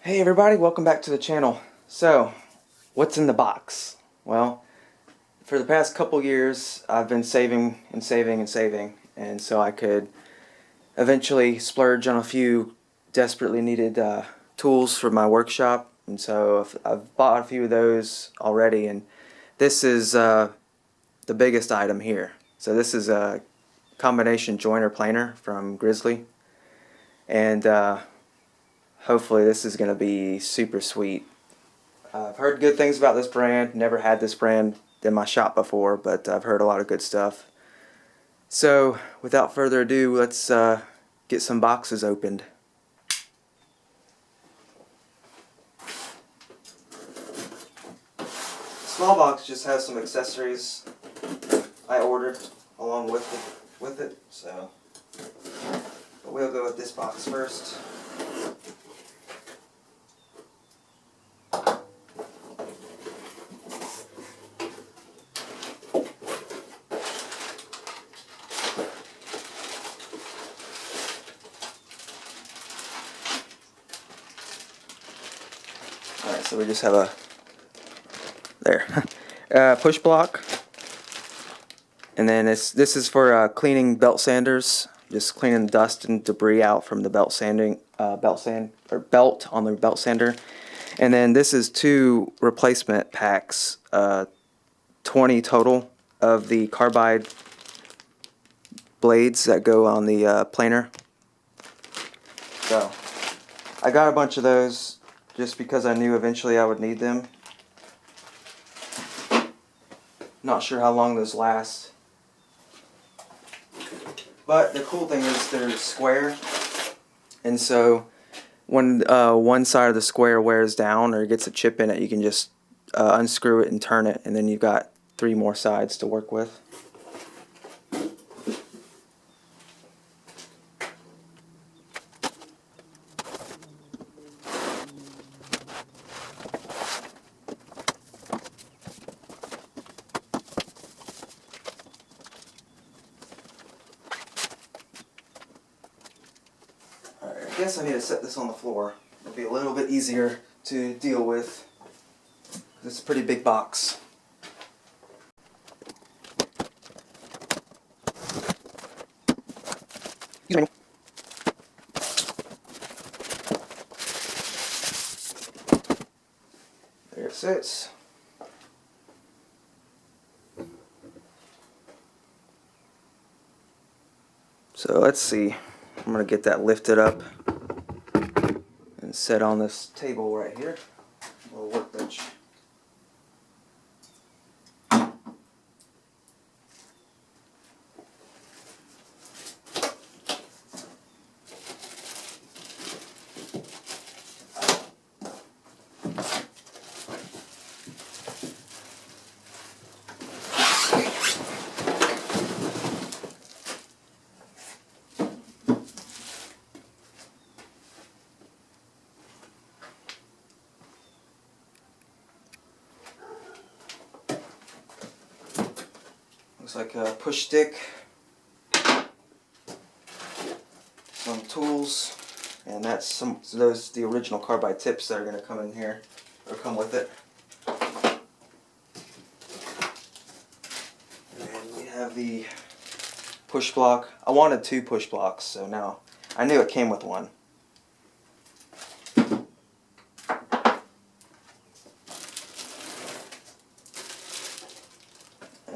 Hey everybody, welcome back to the channel. So, what's in the box? Well, for the past couple years I've been saving and saving and saving, and so I could eventually splurge on a few desperately needed tools for my workshop, and so I've bought a few of those already, and this is the biggest item here. So this is a combination joiner planer from Grizzly, and hopefully this is going to be super sweet. I've heard good things about this brand. Never had this brand in my shop before, but I've heard a lot of good stuff. So without further ado, let's get some boxes opened. The small box just has some accessories I ordered along with it. So, but we'll go with this box first. Alright, so we just have a push block, and then this is for cleaning belt sanders, just cleaning dust and debris out from the belt on the belt sander. And then this is 2 replacement packs, 20 total of the carbide blades that go on the planer. So I got a bunch of those just because I knew eventually I would need them. Not sure how long those last. But the cool thing is they're square, and so when one side of the square wears down or gets a chip in it, you can just unscrew it and turn it, and then you've got 3 more sides to work with. I guess I need to set this on the floor. It'll be a little bit easier to deal with. It's a pretty big box. There it sits. So let's see. I'm going to get that lifted up and set on this table right here, little workbench. Looks like a push stick, some tools, and that's the original carbide tips that are going to come in here, or come with it. And then we have the push block. I wanted 2 push blocks, so now I knew it came with one.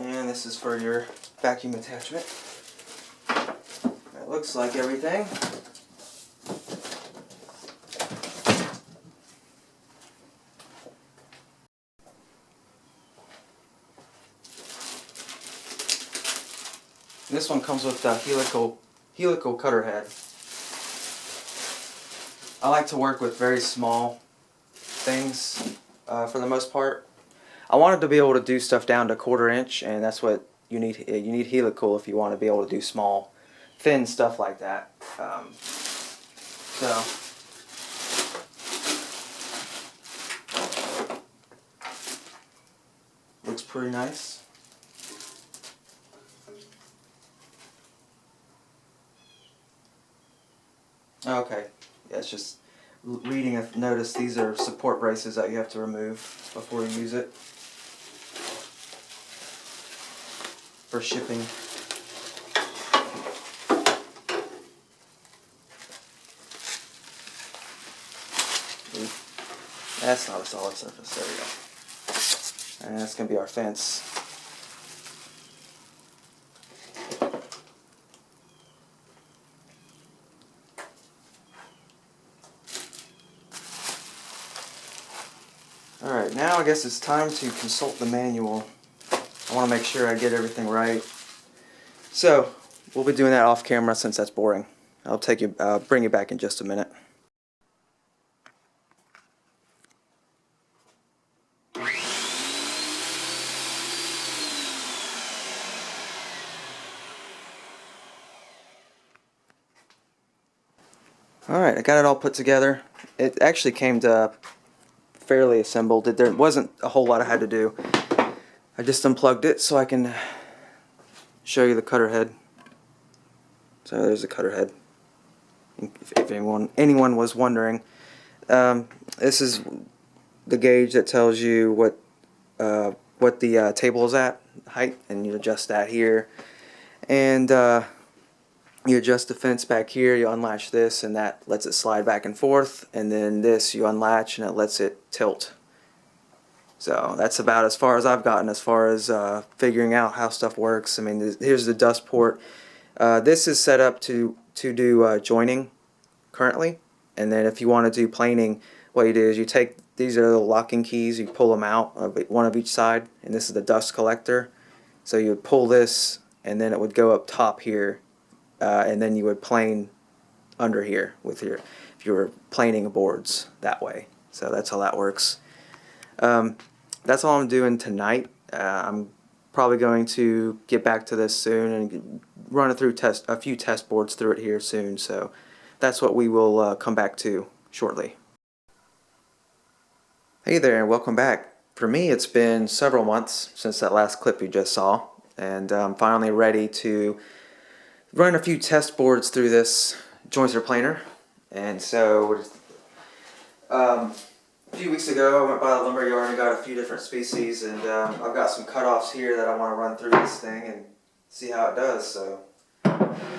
And this is for your vacuum attachment. That looks like everything. This one comes with the helical cutter head. I like to work with very small things for the most part. I wanted to be able to do stuff down to 1/4 inch, and that's what you need. You need helical if you want to be able to do small, thin stuff like that. So looks pretty nice. Okay, yeah, it's just reading, I've noticed these are support braces that you have to remove before you use it for shipping. That's not a solid surface. There we go. And that's going to be our fence. Alright, now I guess it's time to consult the manual. I want to make sure I get everything right. So, we'll be doing that off camera since that's boring. I'll bring you back in just a minute. Alright, I got it all put together. It actually came to fairly assembled. There wasn't a whole lot I had to do. I just unplugged it so I can show you the cutter head. So there's the cutter head. If anyone was wondering, this is the gauge that tells you what the table is at, height, and you adjust that here. And you adjust the fence back here, you unlatch this, and that lets it slide back and forth, and then this you unlatch and it lets it tilt. So that's about as far as I've gotten as far as figuring out how stuff works. I mean, here's the dust port. This is set up to do joining currently, and then if you want to do planing, what you do is you take, these are the locking keys, you pull them out, one of each side, and this is the dust collector. So you would pull this, and then it would go up top here. And then you would plane under here with your, if you were planing boards that way. So that's how that works. That's all I'm doing tonight. I'm probably going to get back to this soon and run it through a few test boards through it here soon. So that's what we will come back to shortly. Hey there, and welcome back. For me, it's been several months since that last clip you just saw, and I'm finally ready to run a few test boards through this jointer planer. And so a few weeks ago I went by the lumberyard and got a few different species, and I've got some cutoffs here that I want to run through this thing and see how it does. So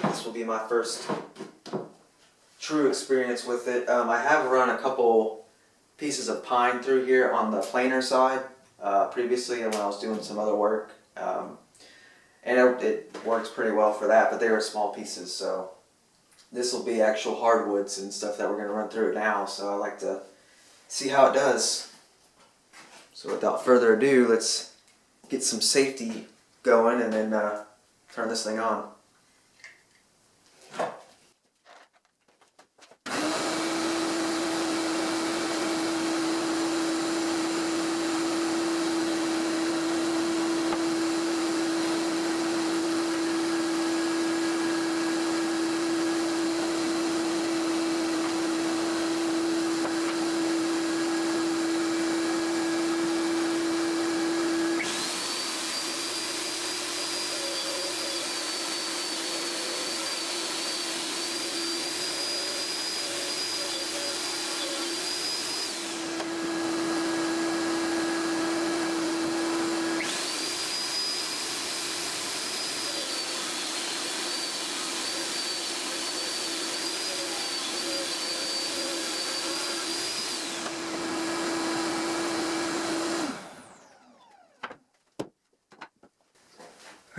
this will be my first true experience with it. I have run a couple pieces of pine through here on the planer side previously, and when I was doing some other work. And it works pretty well for that, but they were small pieces, so this will be actual hardwoods and stuff that we're going to run through it now, so I like to see how it does. So without further ado, let's get some safety going and then turn this thing on.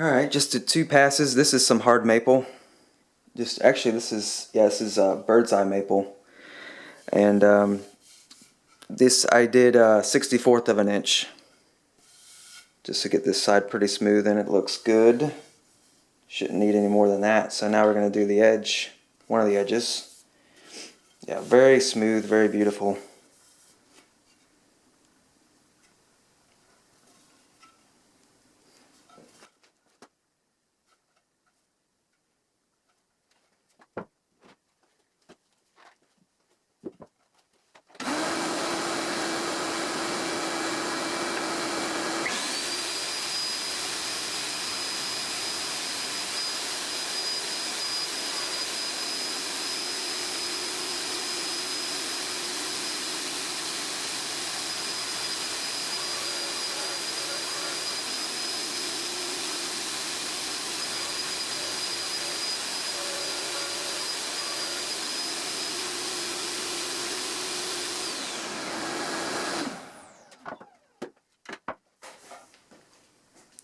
Alright, just did 2 passes. This is some hard maple. Actually this is bird's eye maple. And this I did 1/64 of an inch. Just to get this side pretty smooth, and it looks good. Shouldn't need any more than that. So now we're going to do the edge, one of the edges. Yeah, very smooth, very beautiful.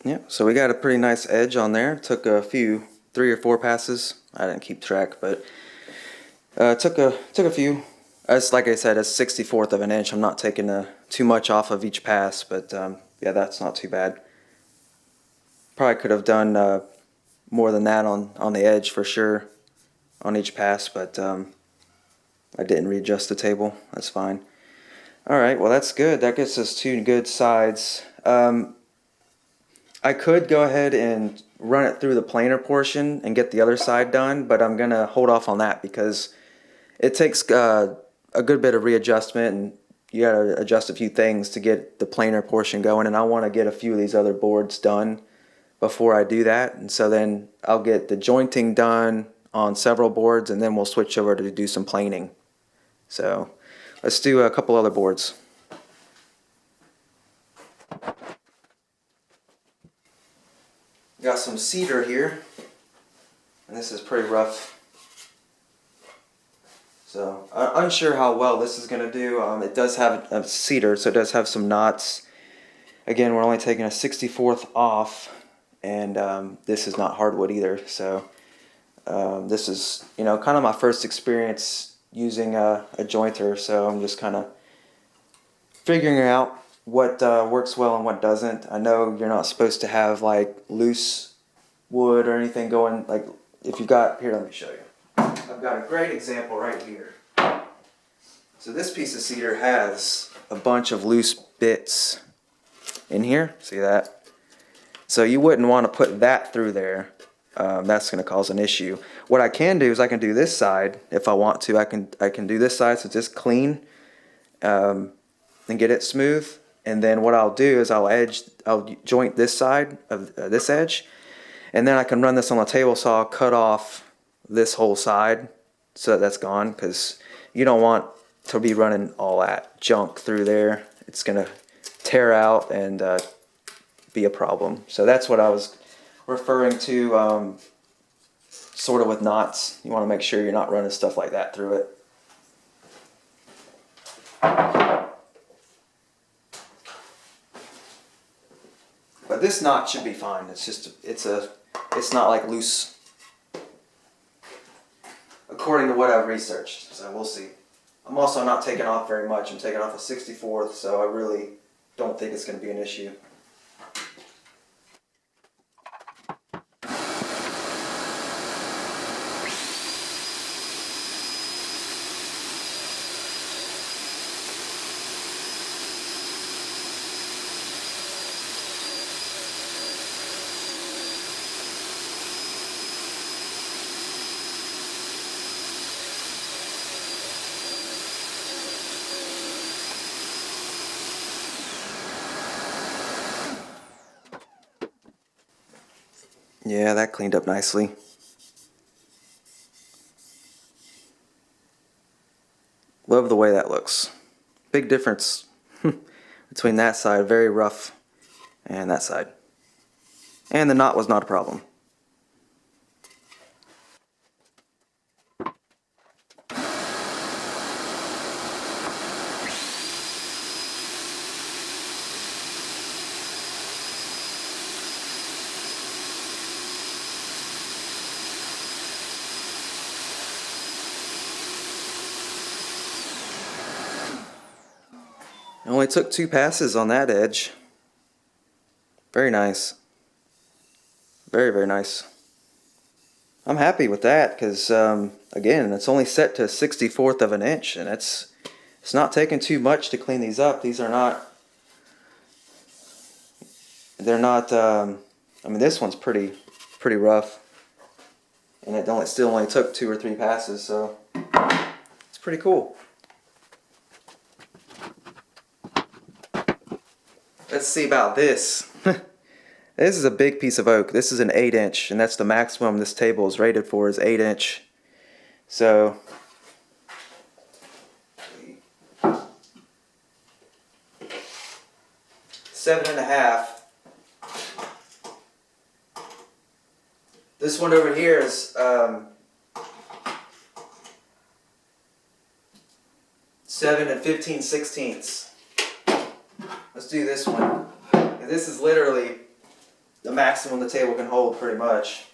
Yeah, so we got a pretty nice edge on there. Took a few, 3 or 4 passes. I didn't keep track, but took a few. As like I said, a 64th of an inch. I'm not taking too much off of each pass, but yeah, that's not too bad. Probably could have done more than that on the edge for sure on each pass, but I didn't readjust the table. That's fine. All right, well that's good. That gets us 2 good sides. I could go ahead and run it through the planer portion and get the other side done, but I'm gonna hold off on that because it takes a good bit of readjustment, and you gotta adjust a few things to get the planer portion going, and I want to get a few of these other boards done before I do that. And so then I'll get the jointing done on several boards, and then we'll switch over to do some planing. So let's do a couple other boards. Got some cedar here, and this is pretty rough. So I'm unsure how well this is going to do. It does have a cedar, so it does have some knots. Again, we're only taking a 64th off, and this is not hardwood either. So this is, you know, kind of my first experience using a jointer. So I'm just kind of figuring out what works well and what doesn't. I know you're not supposed to have like loose wood or anything going, like if you've got, here let me show you. I've got a great example right here. So this piece of cedar has a bunch of loose bits in here, see that? So you wouldn't want to put that through there. That's going to cause an issue. What I can do is I can do this side if I want to. I can do this side so it's just clean and get it smooth. And then what I'll do is I'll joint this side of this edge, and then I can run this on the table saw, cut off this whole side so that's gone, because you don't want to be running all that junk through there. It's gonna tear out and be a problem. So that's what I was referring to, sort of with knots. You want to make sure you're not running stuff like that through it. But this knot should be fine. It's just it's not like loose, according to what I've researched. So we'll see. I'm also not taking off very much. I'm taking off a 64th, so I really don't think it's going to be an issue. Yeah, that cleaned up nicely. Love the way that looks. Big difference between that side, very rough, and that side. And the knot was not a problem. It only took 2 passes on that edge. Very nice. Very, very nice. I'm happy with that because, again, it's only set to 1/64 of an inch, and it's not taking too much to clean these up. These are not, they're not, I mean, this one's pretty rough, and it still only took 2 or 3 passes, so it's pretty cool. Let's see about this. This is a big piece of oak. This is an 8-inch, and that's the maximum this table is rated for, is 8-inch. So seven and a half. This one over here is 7 15/16. Let's do this one. And this is literally the maximum the table can hold, pretty much.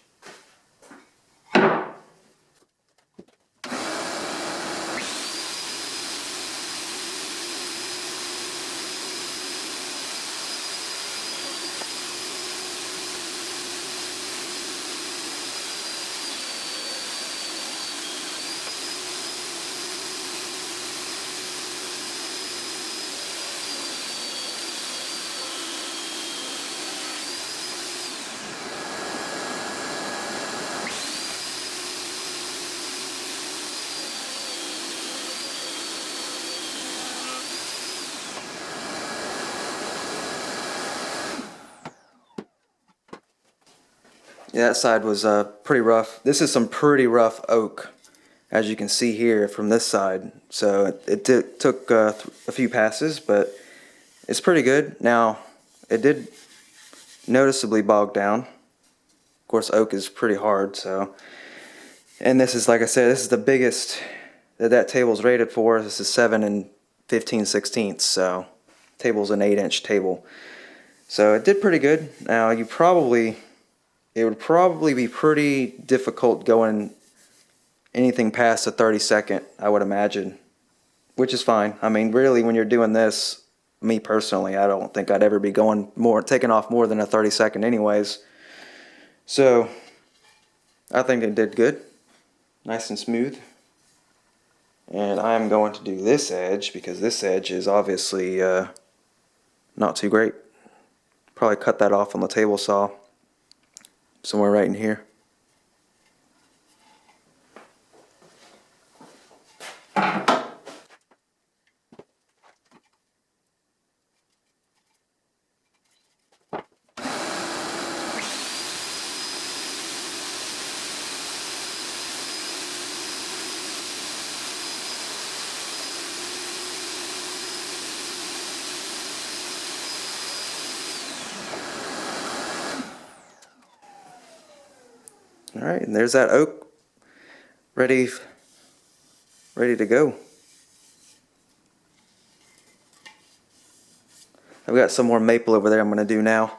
Yeah, that side was pretty rough. This is some pretty rough oak, as you can see here from this side. So it took a few passes, but it's pretty good. Now, it did noticeably bog down. Of course, oak is pretty hard, so. And this is, like I said, this is the biggest that table's rated for. This is 7 15/16, so table's an 8-inch table. So it did pretty good. Now, it would probably be pretty difficult going anything past a 30-second, I would imagine, which is fine. I mean, really, when you're doing this, me personally, I don't think I'd ever be taking off more than a 30-second anyways. So I think it did good, nice and smooth. And I'm going to do this edge because this edge is obviously not too great. Probably cut that off on the table saw. Somewhere right in here. Alright, and there's that oak ready to go. I've got some more maple over there I'm going to do now.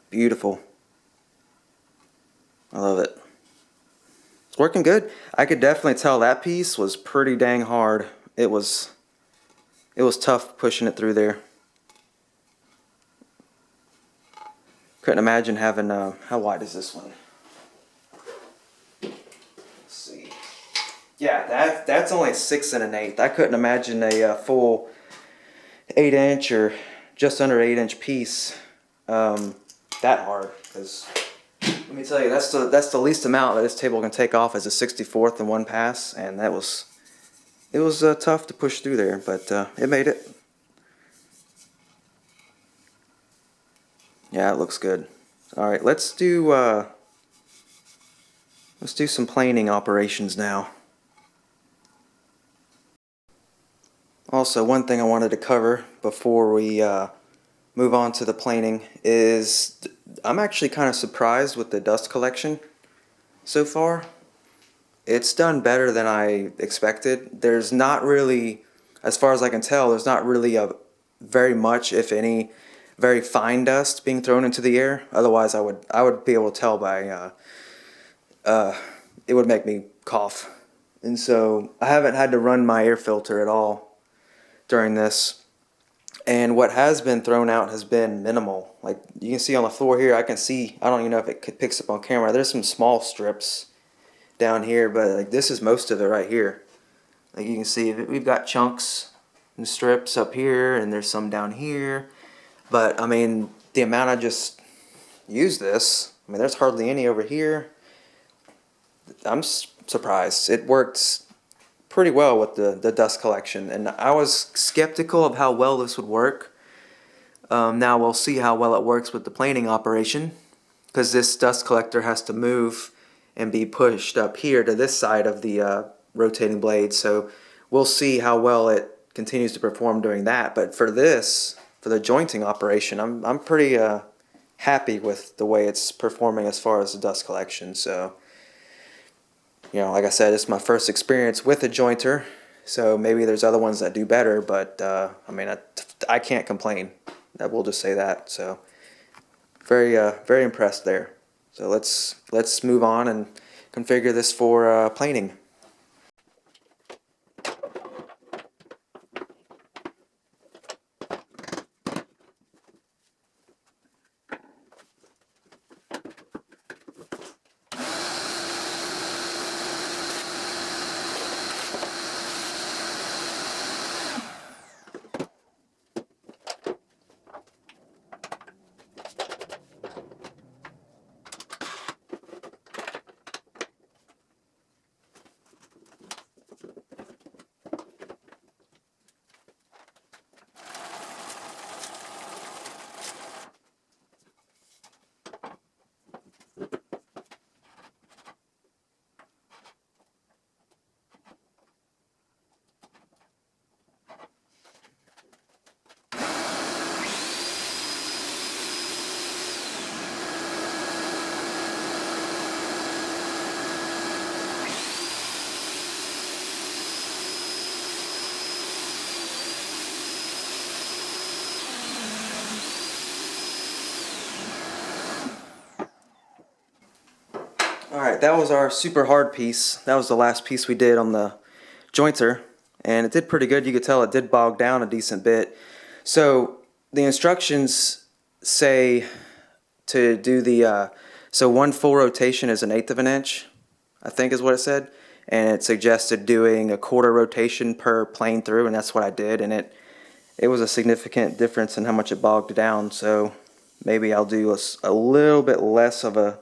Beautiful. I love it. It's working good. I could definitely tell that piece was pretty dang hard. It was tough pushing it through there. Couldn't imagine having, how wide is this one? Let's see. Yeah, that's only 6 1/8. I couldn't imagine a full 8-inch or just under 8-inch piece that hard. Because let me tell you, that's the least amount that this table can take off as a 64th in one pass, and it was tough to push through there, but it made it. Yeah, it looks good. All right, let's do some planing operations now. Also, one thing I wanted to cover before we move on to the planing is I'm actually kind of surprised with the dust collection so far. It's done better than I expected. There's not really, as far as I can tell, there's not really very much, if any, very fine dust being thrown into the air. Otherwise, I would be able to tell by it would make me cough. And so I haven't had to run my air filter at all during this. And what has been thrown out has been minimal. Like you can see on the floor here, I can see, I don't even know if it picks up on camera, there's some small strips down here, but like this is most of it right here. Like you can see, we've got chunks and strips up here, and there's some down here. But I mean, the amount I just used this, I mean, there's hardly any over here. I'm surprised. It worked pretty well with the dust collection, and I was skeptical of how well this would work. Now we'll see how well it works with the planing operation, because this dust collector has to move and be pushed up here to this side of the rotating blade. So we'll see how well it continues to perform doing that. But for this, for the jointing operation, I'm pretty happy with the way it's performing as far as the dust collection. So, you know, like I said, it's my first experience with a jointer, so maybe there's other ones that do better, but I mean, I can't complain. We'll just say that. So very impressed there. So let's move on and configure this for planing. Alright, that was our super hard piece. That was the last piece we did on the jointer, and it did pretty good. You could tell it did bog down a decent bit. So the instructions say to do the, so one full rotation is 1/8 of an inch, I think is what it said, and it suggested doing a 1/4 rotation per plane through, and that's what I did, and it was a significant difference in how much it bogged down. So maybe I'll do a little bit less of a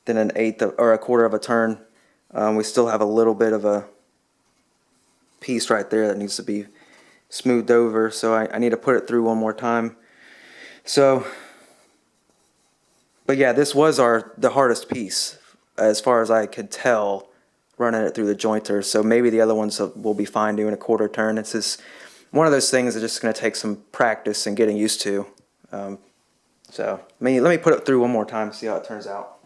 than 1/8 or a 1/4 of a turn. We still have a little bit of a piece right there that needs to be smoothed over, so I need to put it through one more time. So, but yeah, this was the hardest piece as far as I could tell running it through the jointer. So maybe the other ones will be fine doing a 1/4 turn. It's just one of those things that's just going to take some practice and getting used to. So let me put it through one more time to see how it turns out.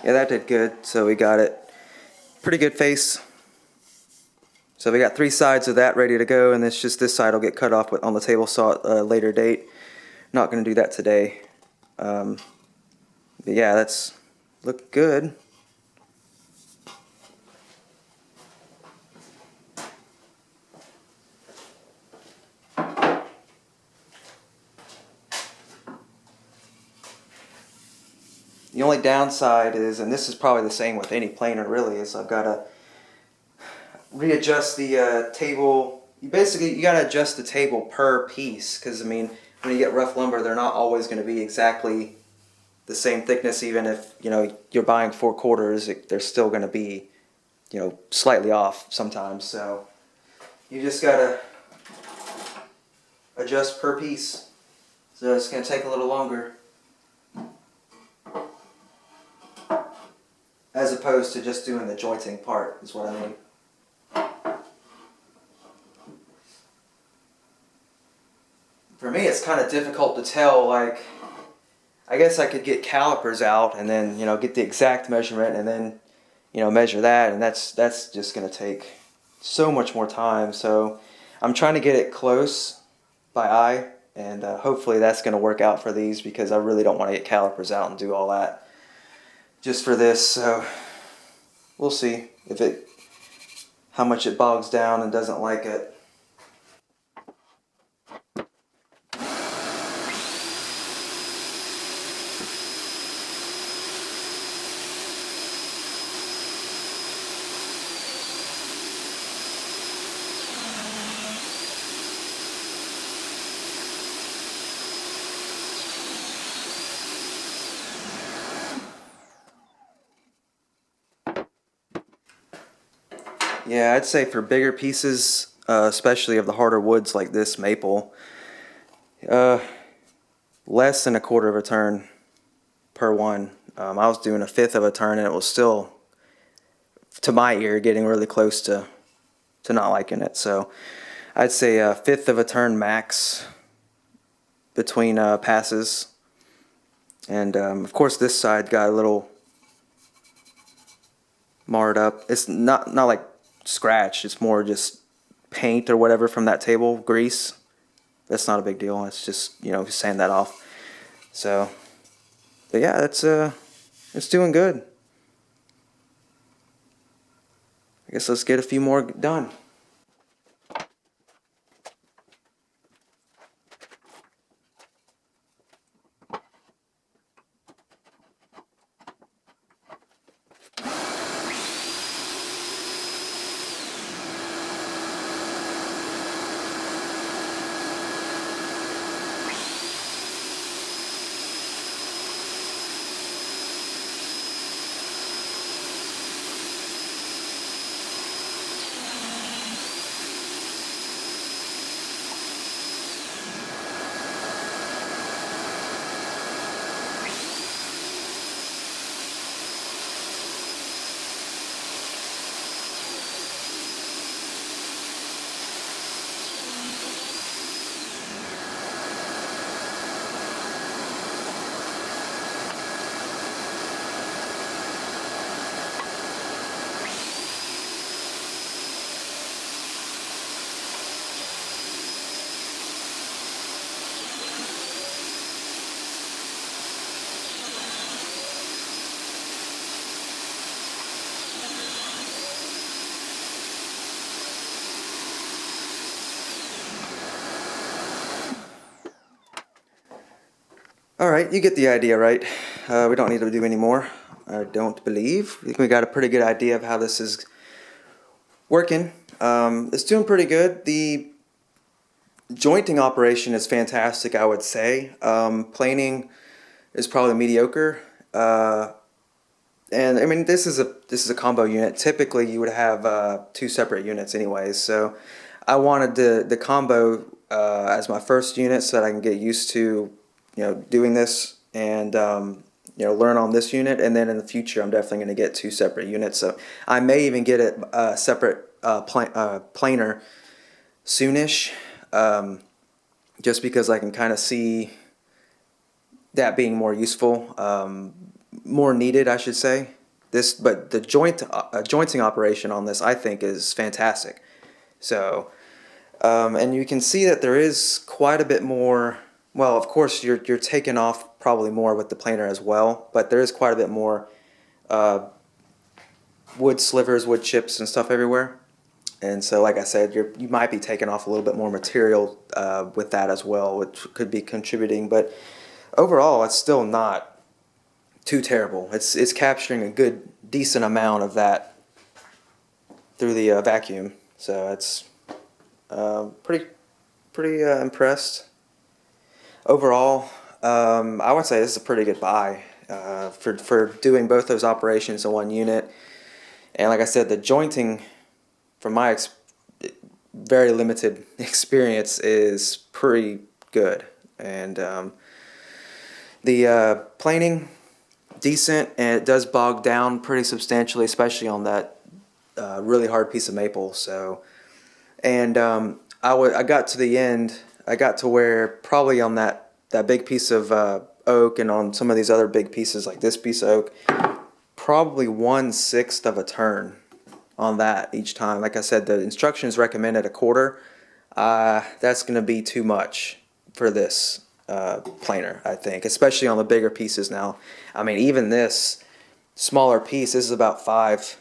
Yeah, that did good. So we got it pretty good face. So we got 3 sides of that ready to go, and it's just this side will get cut off on the table saw at a later date. Not going to do that today. But yeah, that's look good. The only downside is, and this is probably the same with any planer really, is I've got to readjust the table. You got to adjust the table per piece, because I mean, when you get rough lumber, they're not always going to be exactly the same thickness. Even if you're buying 4/4, they're still going to be slightly off sometimes. So you just got to adjust per piece. So it's going to take a little longer, as opposed to just doing the jointing part, is what I mean. For me, it's kind of difficult to tell. Like, I guess I could get calipers out and then get the exact measurement and then measure that, and that's just going to take so much more time. So I'm trying to get it close by eye, and hopefully that's going to work out for these, because I really don't want to get calipers out and do all that just for this. So we'll see how much it bogs down and doesn't like it. Yeah, I'd say for bigger pieces, especially of the harder woods like this maple, less than 1/4 of a turn per one. I was doing 1/5 of a turn, and it was still, to my ear, getting really close to not liking it. So I'd say 1/5 of a turn max between passes. And of course this side got a little marred up. It's not like scratch, it's more just paint or whatever from that table, grease. That's not a big deal. It's just sand that off. So, but yeah, it's doing good. I guess let's get a few more done. Alright, you get the idea, right? We don't need to do any more, I don't believe. I think we got a pretty good idea of how this is working. It's doing pretty good. The jointing operation is fantastic, I would say. Planing is probably mediocre. And I mean, this is a combo unit. Typically you would have 2 separate units anyways, so I wanted the combo as my first unit so that I can get used to doing this and learn on this unit, and then in the future I'm definitely going to get 2 separate units. So I may even get a separate planer soonish, just because I can kind of see that being more useful, more needed, I should say. But the jointing operation on this, I think, is fantastic. So, and you can see that there is quite a bit more. Well, of course, you're taking off probably more with the planer as well, but there is quite a bit more wood slivers, wood chips, and stuff everywhere. And so, like I said, you might be taking off a little bit more material with that as well, which could be contributing. But overall, it's still not too terrible. It's capturing a good, decent amount of that through the vacuum. So it's pretty impressed. Overall, I would say this is a pretty good buy for doing both those operations in one unit. And like I said, the jointing, from my very limited experience, is pretty good. And the planing, decent, and it does bog down pretty substantially, especially on that really hard piece of maple. So, and I got to the end. I got to where probably on that big piece of oak and on some of these other big pieces like this piece of oak, probably 1/6 of a turn on that each time. Like I said, the instructions recommended 1/4. That's going to be too much for this planer, I think, especially on the bigger pieces now. I mean, even this smaller piece, this is about 5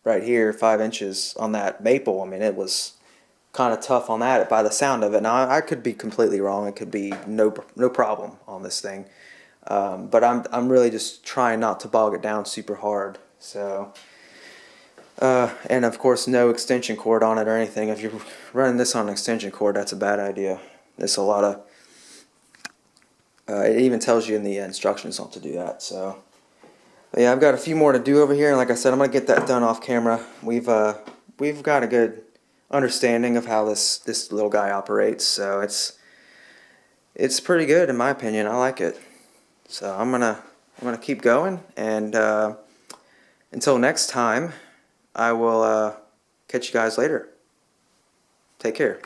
right here, 5 inches on that maple. I mean, it was kind of tough on that by the sound of it. Now, I could be completely wrong. It could be no problem on this thing. But I'm really just trying not to bog it down super hard. So, and of course, no extension cord on it or anything. If you're running this on an extension cord, that's a bad idea. There's a lot of, it even tells you in the instructions not to do that. So, but yeah, I've got a few more to do over here, and like I said, I'm gonna get that done off camera. We've got a good understanding of how this little guy operates, so it's pretty good in my opinion. I like it. So I'm gonna keep going, and until next time, I will catch you guys later. Take care.